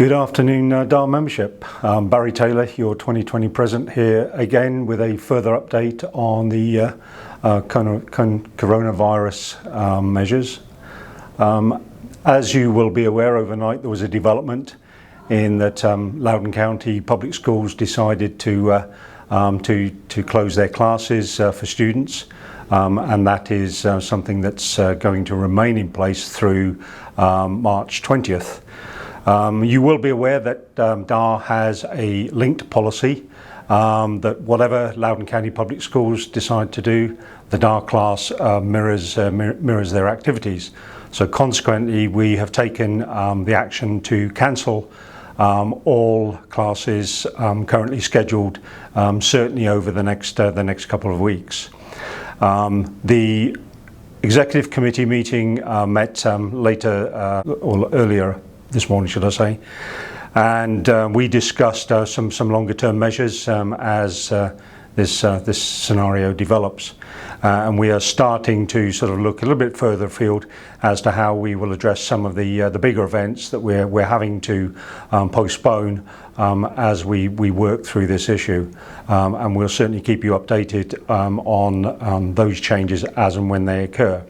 Good afternoon, DAAR membership. Barry Taylor, your 2020 President, here again with a further update on the coronavirus measures. As you will be aware, overnight there was a development in that Loudoun County Public Schools decided to close their classes for students, and that is something that's going to remain in place through March 20th. You will be aware that DAAR has a linked policy that whatever Loudoun County Public Schools decide to do, the DAAR class mirrors their activities. So consequently, we have taken the action to cancel all classes currently scheduled, certainly over the next couple of weeks. The Executive Committee meeting met earlier this morning, should I say, and we discussed some longer term measures as this scenario develops, and we are starting to sort of look a little bit further afield as to how we will address some of the bigger events that we're having to postpone as we work through this issue, and we'll certainly keep you updated on those changes as and when they occur.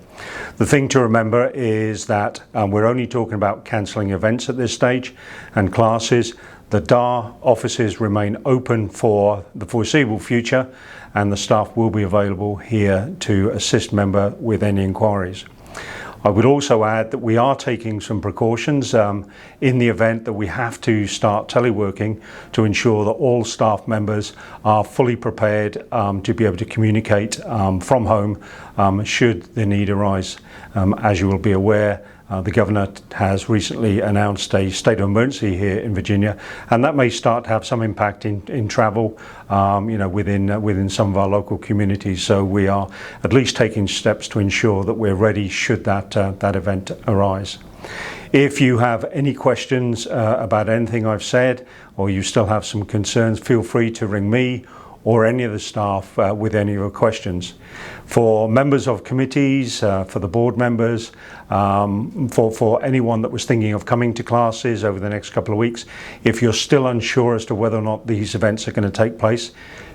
The thing to remember is that we're only talking about cancelling events at this stage and classes. The DAAR offices remain open for the foreseeable future, and the staff will be available here to assist members with any inquiries. I would also add that we are taking some precautions in the event that we have to start teleworking to ensure that all staff members are fully prepared to be able to communicate from home should the need arise. As you will be aware, the Governor has recently announced a state of emergency here in Virginia, and that may start to have some impact in travel, within some of our local communities. So we are at least taking steps to ensure that we're ready should that event arise. If you have any questions about anything I've said, or you still have some concerns, feel free to ring me or any of the staff with any of your questions. For members of committees, for the board members, for anyone that was thinking of coming to classes over the next couple of weeks, if you're still unsure as to whether or not these events are going to take place,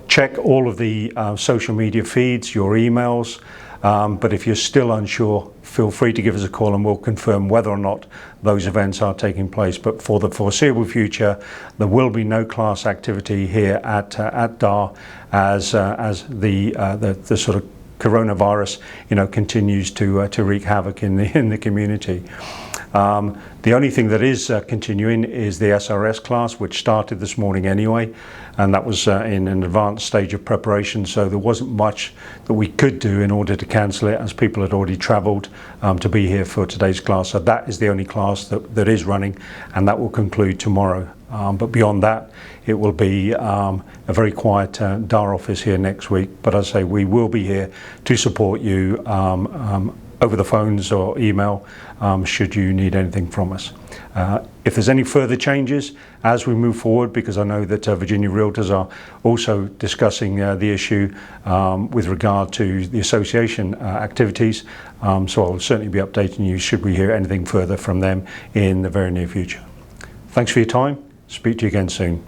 check all of the social media feeds, your emails, but if you're still unsure, feel free to give us a call and we'll confirm whether or not those events are taking place. But for the foreseeable future, there will be no class activity here at DAAR as the sort of coronavirus continues to wreak havoc in the community. The only thing that is continuing is the SRS class, which started this morning anyway, and that was in an advanced stage of preparation, so there wasn't much that we could do in order to cancel it, as people had already travelled to be here for today's class. So that is the only class that is running, and that will conclude tomorrow. But beyond that, it will be a very quiet DAAR office here next week. But as I say, we will be here to support you over the phones or email should you need anything from us. If there's any further changes as we move forward, because I know that Virginia Realtors are also discussing the issue with regard to the association activities, so I'll certainly be updating you should we hear anything further from them in the very near future. Thanks for your time. Speak to you again soon.